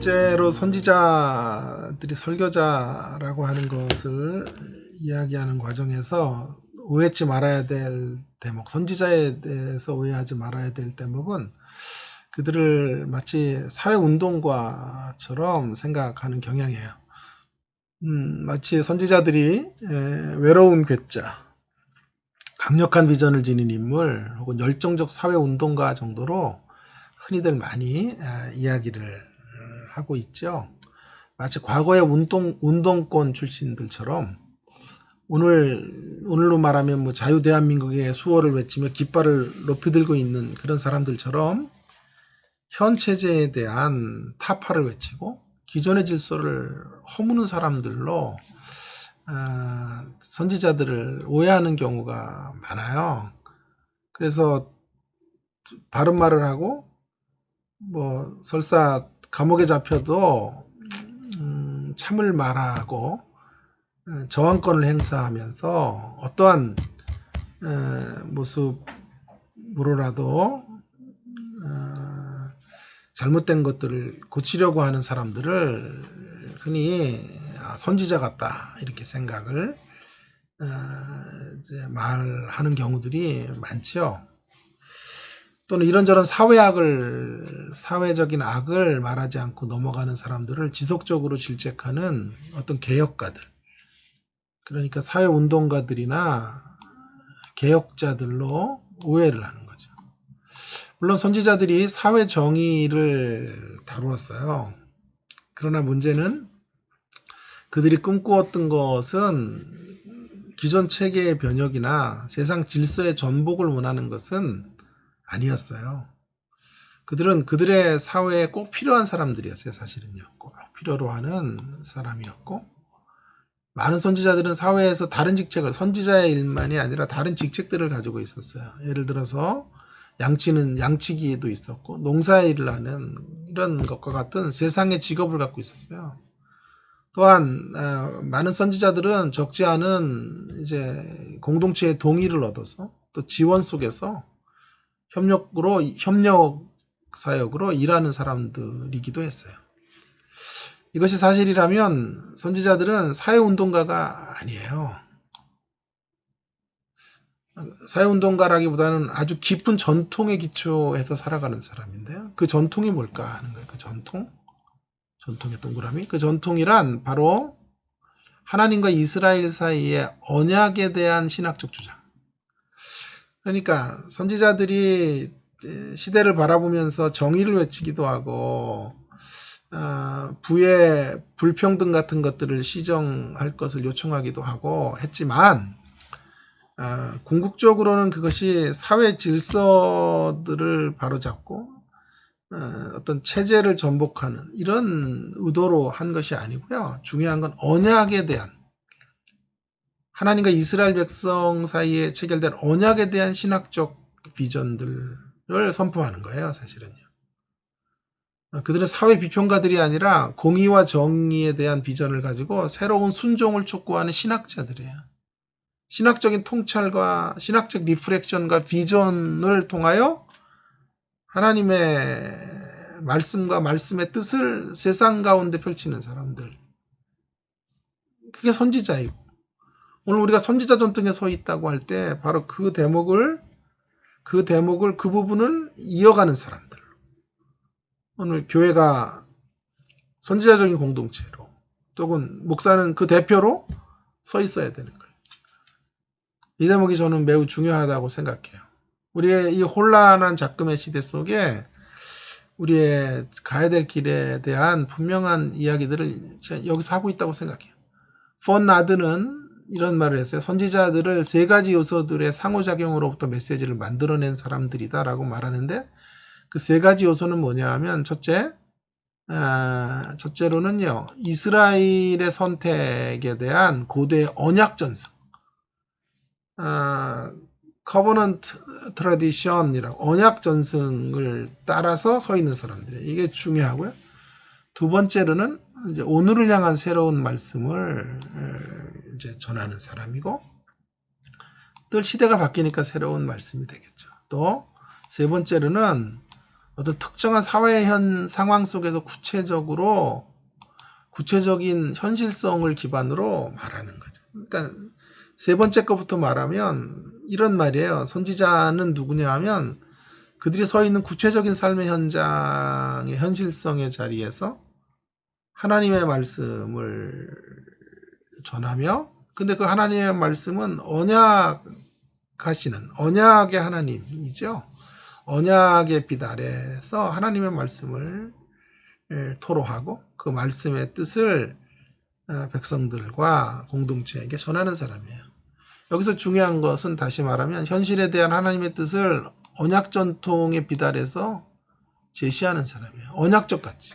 실제로 선지자들이 설교자라고 하는 것을 이야기하는 과정에서 오해하지 말아야 될 대목, 선지자에 대해서 오해하지 말아야 될 대목은 그들을 마치 사회운동가처럼 생각하는 경향이에요. 마치 선지자들이 외로운 괴짜, 강력한 비전을 지닌 인물 혹은 열정적 사회운동가 정도로 흔히들 많이 이야기를 하고 있죠. 마치 과거의 운동권 출신들처럼 오늘로 말하면 뭐 자유 대한민국의 수호를 외치며 깃발을 높이 들고 있는 그런 사람들처럼 현 체제에 대한 타파를 외치고 기존의 질서를 허무는 사람들로 선지자들을 오해하는 경우가 많아요. 그래서 바른 말을 하고 뭐 설사 감옥에 잡혀도 참을 말하고 저항권을 행사하면서 어떠한 모습으로라도 잘못된 것들을 고치려고 하는 사람들을 흔히 선지자 같다 이렇게 생각을 이제 말하는 경우들이 많죠. 또는 이런저런 사회적인 악을 말하지 않고 넘어가는 사람들을 지속적으로 질책하는 어떤 개혁가들, 그러니까 사회운동가들이나 개혁자들로 오해를 하는 거죠. 물론 선지자들이 사회 정의를 다루었어요. 그러나 문제는 그들이 꿈꾸었던 것은 기존 체계의 변혁이나 세상 질서의 전복을 원하는 것은 아니었어요. 그들은 그들의 사회에 꼭 필요한 사람들이었어요. 사실은요. 꼭 필요로 하는 사람이었고, 많은 선지자들은 사회에서 다른 직책을, 선지자의 일만이 아니라 다른 직책들을 가지고 있었어요. 예를 들어서 양치기에도 있었고, 농사의 일을 하는 이런 것과 같은 세상의 직업을 갖고 있었어요. 또한 많은 선지자들은 적지 않은 이제 공동체의 동의를 얻어서 또 지원 속에서 협력 사역으로 일하는 사람들이기도 했어요. 이것이 사실이라면 선지자들은 사회운동가가 아니에요. 사회운동가라기보다는 아주 깊은 전통에 기초해서 살아가는 사람인데요. 그 전통이 뭘까 하는 거예요. 그 전통의 동그라미. 그 전통이란 바로 하나님과 이스라엘 사이의 언약에 대한 신학적 주장. 그러니까 선지자들이 시대를 바라보면서 정의를 외치기도 하고 부의 불평등 같은 것들을 시정할 것을 요청하기도 하고 했지만 궁극적으로는 그것이 사회 질서들을 바로잡고 어떤 체제를 전복하는 이런 의도로 한 것이 아니고요. 중요한 건 언약에 대한, 하나님과 이스라엘 백성 사이에 체결된 언약에 대한 신학적 비전들을 선포하는 거예요. 사실은요. 그들은 사회 비평가들이 아니라 공의와 정의에 대한 비전을 가지고 새로운 순종을 촉구하는 신학자들이에요. 신학적인 통찰과 신학적 리프렉션과 비전을 통하여 하나님의 말씀과 말씀의 뜻을 세상 가운데 펼치는 사람들. 그게 선지자이고, 오늘 우리가 선지자 전통에 서 있다고 할 때 바로 그 부분을 이어가는 사람들. 오늘 교회가 선지자적인 공동체로, 또는 목사는 그 대표로 서 있어야 되는 거예요. 이 대목이 저는 매우 중요하다고 생각해요. 우리의 이 혼란한 작금의 시대 속에 우리의 가야 될 길에 대한 분명한 이야기들을 여기서 하고 있다고 생각해요. 폰 나드는 이런 말을 했어요. 선지자들을 세 가지 요소들의 상호작용으로부터 메시지를 만들어낸 사람들이다 라고 말하는데, 그 세 가지 요소는 뭐냐 하면 첫째로는요, 이스라엘의 선택에 대한 고대의 언약 전승, 커버넌트 트래디션이라고, 언약 전승을 따라서 서 있는 사람들이에요. 이게 중요하고요. 두 번째로는 이제 오늘을 향한 새로운 말씀을 이제 전하는 사람이고, 또 시대가 바뀌니까 새로운 말씀이 되겠죠. 또 세 번째로는 어떤 특정한 사회 상황 속에서 구체적인 현실성을 기반으로 말하는 거죠. 그러니까 세 번째 거부터 말하면 이런 말이에요. 선지자는 누구냐 하면 그들이 서 있는 구체적인 삶의 현장의 현실성의 자리에서 하나님의 말씀을 전하며, 근데 그 하나님의 말씀은 언약의 하나님이죠. 언약의 빛 아래서 하나님의 말씀을 토로하고 그 말씀의 뜻을 백성들과 공동체에게 전하는 사람이에요. 여기서 중요한 것은 다시 말하면 현실에 대한 하나님의 뜻을 언약 전통의 빛 아래서 제시하는 사람이에요. 언약적 가치.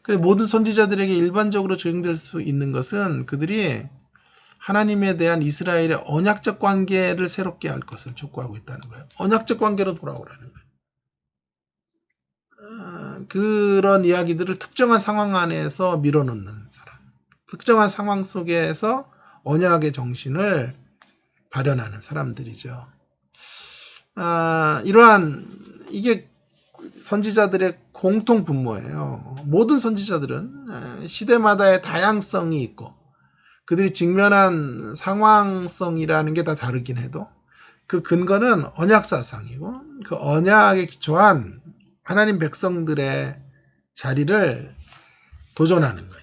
그래서 모든 선지자들에게 일반적으로 적용될 수 있는 것은 그들이 하나님에 대한 이스라엘의 언약적 관계를 새롭게 할 것을 촉구하고 있다는 거예요. 언약적 관계로 돌아오라는 거예요. 그런 이야기들을 특정한 상황 안에서 밀어넣는 사람. 특정한 상황 속에서 언약의 정신을 발현하는 사람들이죠. 이게 선지자들의 공통 분모예요. 모든 선지자들은 시대마다의 다양성이 있고 그들이 직면한 상황성이라는 게 다 다르긴 해도 그 근거는 언약사상이고 그 언약에 기초한 하나님 백성들의 자리를 도전하는 거죠.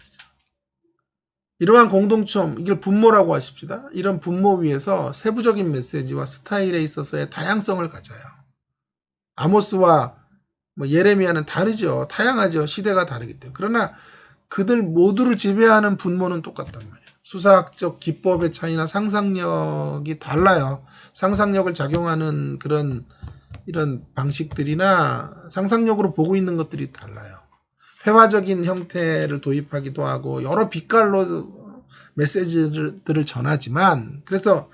이러한 공동점, 이걸 분모라고 하십시다. 이런 분모 위에서 세부적인 메시지와 스타일에 있어서의 다양성을 가져요. 아모스와 예레미야는 다르죠. 다양하죠. 시대가 다르기 때문에. 그러나 그들 모두를 지배하는 분모는 똑같단 말이에요. 수사학적 기법의 차이나 상상력이 달라요. 상상력을 작용하는 이런 방식들이나 상상력으로 보고 있는 것들이 달라요. 회화적인 형태를 도입하기도 하고 여러 빛깔로 메시지들을 전하지만 그래서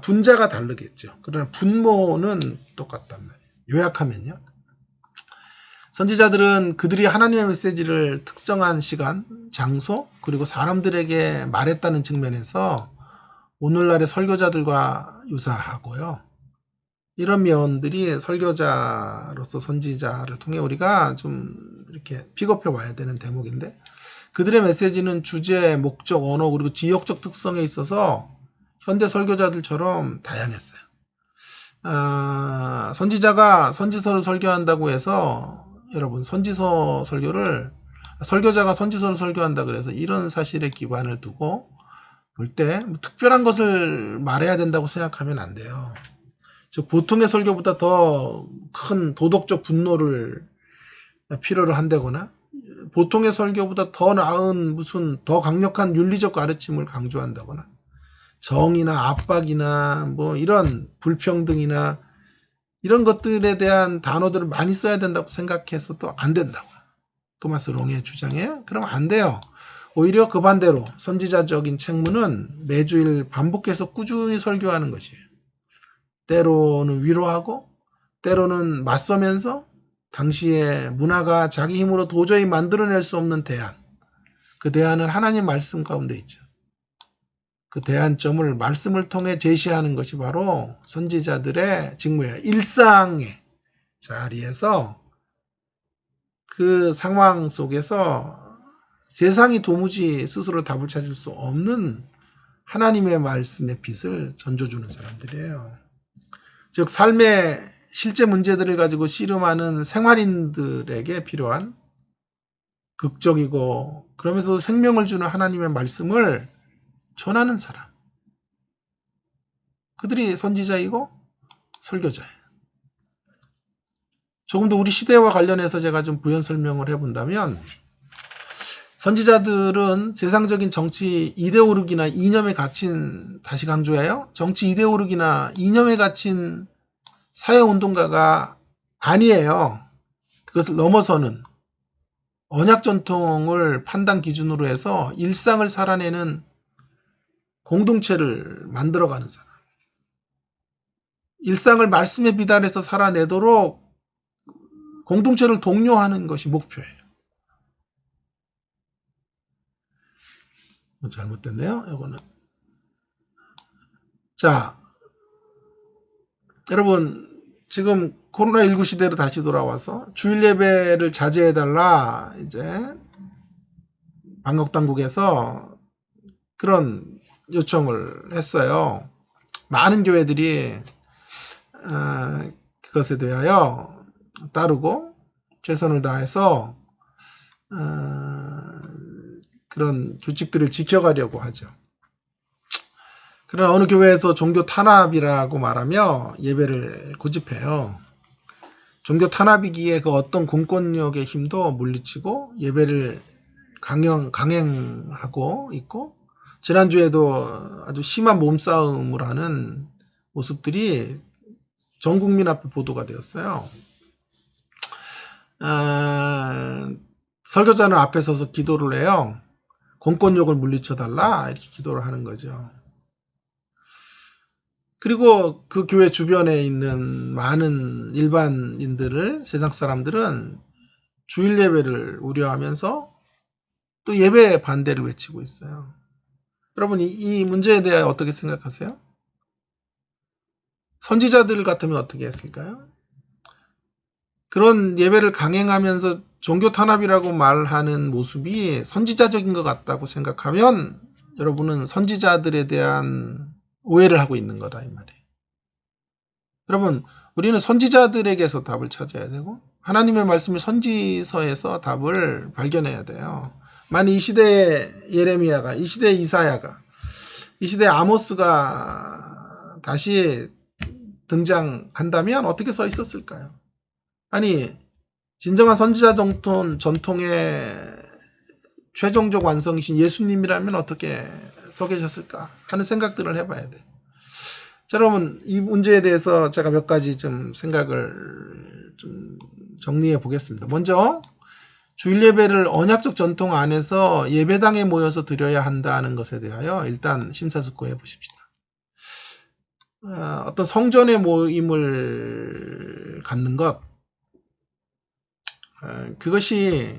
분자가 다르겠죠. 그러나 분모는 똑같단 말이에요. 요약하면요. 선지자들은 그들이 하나님의 메시지를 특정한 시간, 장소, 그리고 사람들에게 말했다는 측면에서 오늘날의 설교자들과 유사하고요. 이런 면들이 설교자로서 선지자를 통해 우리가 좀 이렇게 픽업해 와야 되는 대목인데 그들의 메시지는 주제, 목적, 언어 그리고 지역적 특성에 있어서 현대 설교자들처럼 다양했어요. 선지자가 선지서를 설교한다고 해서 여러분 설교자가 선지서를 설교한다 그래서 이런 사실에 기반을 두고 볼 때 특별한 것을 말해야 된다고 생각하면 안 돼요. 즉 보통의 설교보다 더 큰 도덕적 분노를 필요로 한다거나 보통의 설교보다 더 나은 무슨 더 강력한 윤리적 가르침을 강조한다거나 정의나 압박이나 이런 불평등이나 이런 것들에 대한 단어들을 많이 써야 된다고 생각해서 또 안 된다고. 토마스 롱의 주장에 그러면 안 돼요. 오히려 그 반대로 선지자적인 책무는 매주일 반복해서 꾸준히 설교하는 것이에요. 때로는 위로하고 때로는 맞서면서 당시의 문화가 자기 힘으로 도저히 만들어낼 수 없는 대안, 그 대안은 하나님 말씀 가운데 있죠. 그 대안점을 말씀을 통해 제시하는 것이 바로 선지자들의 직무예요. 일상의 자리에서 그 상황 속에서 세상이 도무지 스스로 답을 찾을 수 없는 하나님의 말씀의 빛을 전줘주는 사람들이에요. 즉 삶의 실제 문제들을 가지고 씨름하는 생활인들에게 필요한 극적이고 그러면서 생명을 주는 하나님의 말씀을 전하는 사람. 그들이 선지자이고 설교자예요. 조금 더 우리 시대와 관련해서 제가 좀 부연 설명을 해본다면 선지자들은 세상적인 정치 이데올로기나 이념에 갇힌, 다시 강조해요. 정치 이데올로기나 이념에 갇힌 사회운동가가 아니에요. 그것을 넘어서는 언약 전통을 판단 기준으로 해서 일상을 살아내는 공동체를 만들어가는 사람. 일상을 말씀의 비단에서 살아내도록 공동체를 독려하는 것이 목표예요. 잘못됐네요. 이거는. 자, 여러분 지금 코로나19 시대로 다시 돌아와서 주일 예배를 자제해달라 이제 방역당국에서 그런 요청을 했어요. 많은 교회들이 그것에 대하여 따르고 최선을 다해서 그런 규칙들을 지켜가려고 하죠. 그러나 어느 교회에서 종교 탄압이라고 말하며 예배를 고집해요. 종교 탄압이기에 그 어떤 공권력의 힘도 물리치고 예배를 강행하고 있고, 지난주에도 아주 심한 몸싸움을 하는 모습들이 전 국민 앞에 보도가 되었어요. 설교자는 앞에 서서 기도를 해요. 공권력을 물리쳐달라 이렇게 기도를 하는 거죠. 그리고 그 교회 주변에 있는 많은 일반인들을, 세상 사람들은 주일 예배를 우려하면서 또 예배 반대를 외치고 있어요. 여러분, 이 문제에 대해 어떻게 생각하세요? 선지자들 같으면 어떻게 했을까요? 그런 예배를 강행하면서 종교 탄압이라고 말하는 모습이 선지자적인 것 같다고 생각하면 여러분은 선지자들에 대한 오해를 하고 있는 거다 이 말이에요. 여러분, 우리는 선지자들에게서 답을 찾아야 되고 하나님의 말씀을 선지서에서 답을 발견해야 돼요. 만약 이 시대의 예레미야가, 이 시대의 이사야가, 이 시대의 아모스가 다시 등장한다면 어떻게 써 있었을까요? 아니, 진정한 선지자 전통의 최종적 완성이신 예수님이라면 어떻게 서 계셨을까 하는 생각들을 해봐야 돼. 자, 여러분, 이 문제에 대해서 제가 몇 가지 좀 생각을 좀 정리해 보겠습니다. 먼저 주일 예배를 언약적 전통 안에서 예배당에 모여서 드려야 한다는 것에 대하여 일단 심사숙고해 보십시다. 어떤 성전의 모임을 갖는 것, 그것이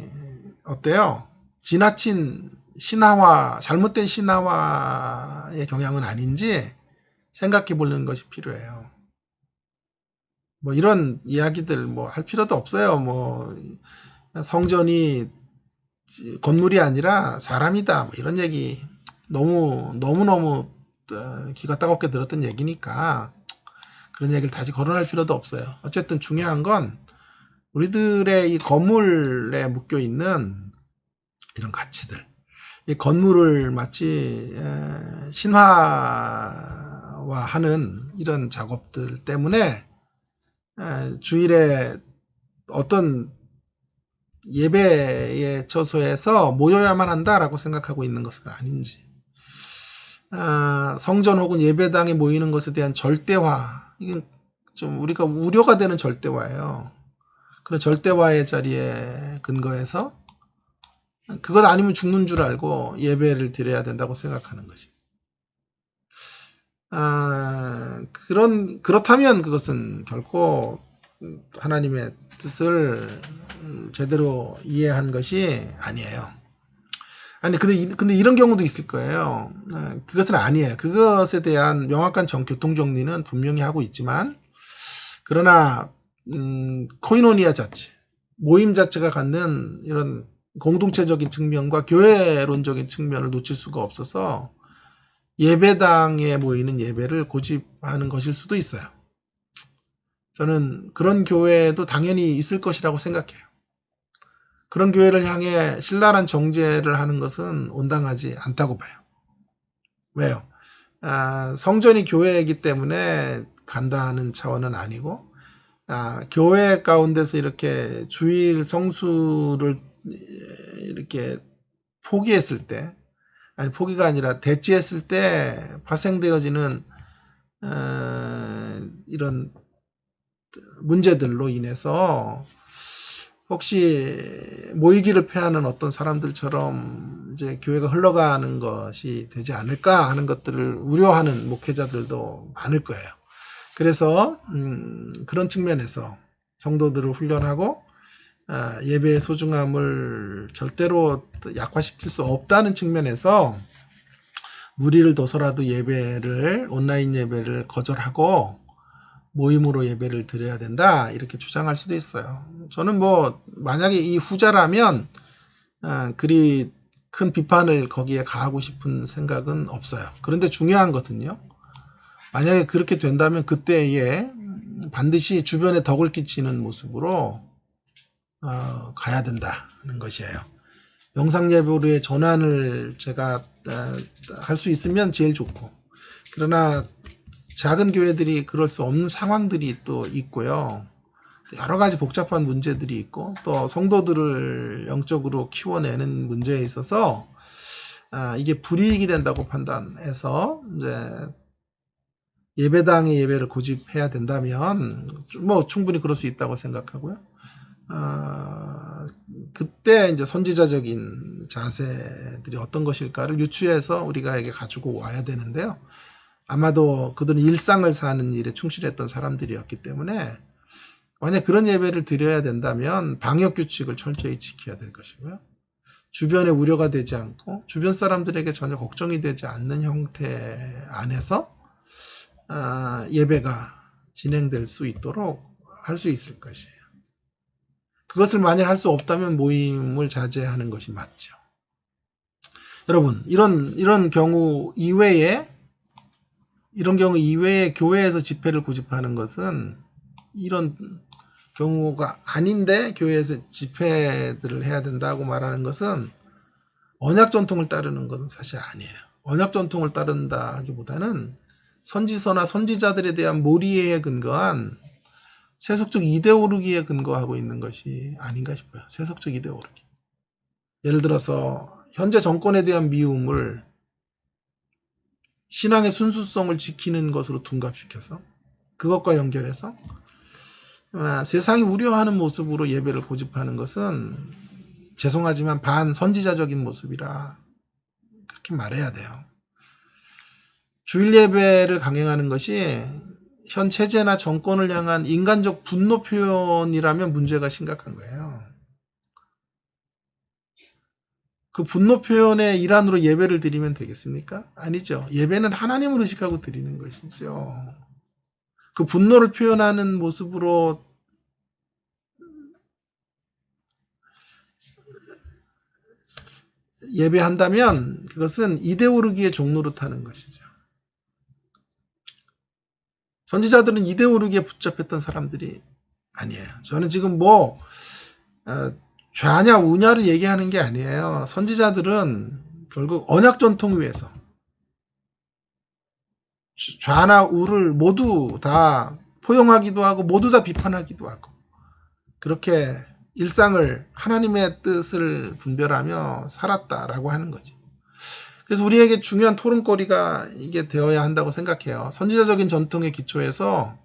어때요? 지나친 신화화, 잘못된 신화화의 경향은 아닌지 생각해 보는 것이 필요해요. 뭐 이런 이야기들 뭐 할 필요도 없어요. 뭐 성전이 건물이 아니라 사람이다. 뭐 이런 얘기 너무너무 귀가 따갑게 들었던 얘기니까 그런 얘기를 다시 거론할 필요도 없어요. 어쨌든 중요한 건 우리들의 이 건물에 묶여 있는 이런 가치들, 이 건물을 마치 신화화하는 이런 작업들 때문에 주일에 어떤 예배의 처소에서 모여야만 한다라고 생각하고 있는 것은 아닌지, 성전 혹은 예배당에 모이는 것에 대한 절대화, 이건 좀 우리가 우려가 되는 절대화예요. 그런 절대화의 자리에 근거해서 그것 아니면 죽는 줄 알고 예배를 드려야 된다고 생각하는 것이. 그렇다면 그것은 결코 하나님의 뜻을 제대로 이해한 것이 아니에요. 아니, 근데 이런 경우도 있을 거예요. 그것은 아니에요. 그것에 대한 명확한 교통 정리는 분명히 하고 있지만, 그러나, 코이노니아 자체, 모임 자체가 갖는 이런 공동체적인 측면과 교회론적인 측면을 놓칠 수가 없어서 예배당에 모이는 예배를 고집하는 것일 수도 있어요. 저는 그런 교회도 당연히 있을 것이라고 생각해요. 그런 교회를 향해 신랄한 정죄를 하는 것은 온당하지 않다고 봐요. 왜요? 성전이 교회이기 때문에 간다는 차원은 아니고, 교회 가운데서 이렇게 주일 성수를 이렇게 포기했을 때, 아니 포기가 아니라 대치했을 때 발생되어지는 이런 문제들로 인해서 혹시 모이기를 패하는 어떤 사람들처럼 이제 교회가 흘러가는 것이 되지 않을까 하는 것들을 우려하는 목회자들도 많을 거예요. 그래서 그런 측면에서 성도들을 훈련하고 예배의 소중함을 절대로 약화시킬 수 없다는 측면에서 무리를 둬서라도 온라인 예배를 거절하고 모임으로 예배를 드려야 된다 이렇게 주장할 수도 있어요. 저는 뭐 만약에 이 후자라면 그리 큰 비판을 거기에 가하고 싶은 생각은 없어요. 그런데 중요한 것은요. 만약에 그렇게 된다면 그때에 반드시 주변에 덕을 끼치는 모습으로 가야 된다는 것이에요. 영상 예배로의 전환을 제가 할 수 있으면 제일 좋고, 그러나 작은 교회들이 그럴 수 없는 상황들이 또 있고요. 여러 가지 복잡한 문제들이 있고 또 성도들을 영적으로 키워내는 문제에 있어서 이게 불이익이 된다고 판단해서 이제 예배당의 예배를 고집해야 된다면 뭐 충분히 그럴 수 있다고 생각하고요. 그때 이제 선지자적인 자세들이 어떤 것일까를 유추해서 우리가 이게 가지고 와야 되는데요. 아마도 그들은 일상을 사는 일에 충실했던 사람들이었기 때문에 만약 그런 예배를 드려야 된다면 방역 규칙을 철저히 지켜야 될 것이고요. 주변에 우려가 되지 않고 주변 사람들에게 전혀 걱정이 되지 않는 형태 안에서 예배가 진행될 수 있도록 할 수 있을 것이에요. 그것을 만약 할 수 없다면 모임을 자제하는 것이 맞죠. 여러분, 이런 경우 이외에 교회에서 집회를 고집하는 것은 이런 경우가 아닌데 교회에서 집회들을 해야 된다고 말하는 것은 언약 전통을 따르는 것은 사실 아니에요. 언약 전통을 따른다 하기보다는 선지서나 선지자들에 대한 몰이에 근거한 세속적 이데올로기에 근거하고 있는 것이 아닌가 싶어요. 세속적 이데올로기. 예를 들어서 현재 정권에 대한 미움을 신앙의 순수성을 지키는 것으로 둔갑시켜서 그것과 연결해서 세상이 우려하는 모습으로 예배를 고집하는 것은 죄송하지만 반선지자적인 모습이라 그렇게 말해야 돼요. 주일 예배를 강행하는 것이 현 체제나 정권을 향한 인간적 분노 표현이라면 문제가 심각한 거예요. 그 분노 표현의 일환으로 예배를 드리면 되겠습니까? 아니죠. 예배는 하나님을 의식하고 드리는 것이죠. 그 분노를 표현하는 모습으로 예배한다면 그것은 이데올로기의 종로로 타는 것이죠. 선지자들은 이데올로기에 붙잡혔던 사람들이 아니에요. 저는 지금 좌냐 우냐를 얘기하는 게 아니에요. 선지자들은 결국 언약 전통 위에서 좌나 우를 모두 다 포용하기도 하고 모두 다 비판하기도 하고 그렇게 일상을 하나님의 뜻을 분별하며 살았다라고 하는 거지. 그래서 우리에게 중요한 토론거리가 이게 되어야 한다고 생각해요. 선지자적인 전통의 기초에서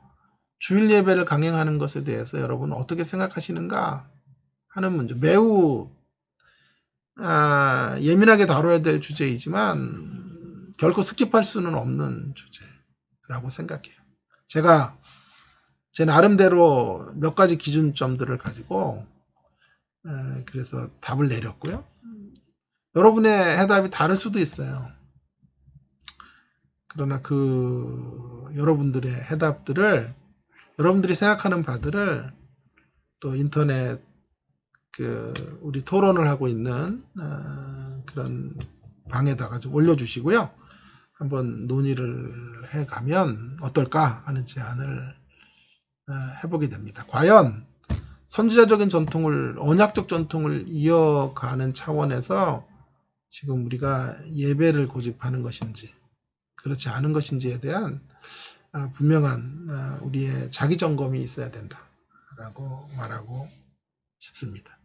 주일 예배를 강행하는 것에 대해서 여러분은 어떻게 생각하시는가 하는 문제. 매우 예민하게 다뤄야 될 주제이지만 결코 스킵할 수는 없는 주제라고 생각해요. 제가 제 나름대로 몇 가지 기준점들을 가지고 그래서 답을 내렸고요. 여러분의 해답이 다를 수도 있어요. 그러나 여러분들의 해답들을 여러분들이 생각하는 바들을 또 인터넷 우리 토론을 하고 있는 그런 방에다가 좀 올려주시고요. 한번 논의를 해가면 어떨까 하는 제안을 해보게 됩니다. 과연 선지자적인 전통을 언약적 전통을 이어가는 차원에서 지금 우리가 예배를 고집하는 것인지 그렇지 않은 것인지에 대한 분명한 우리의 자기 점검이 있어야 된다라고 말하고 싶습니다.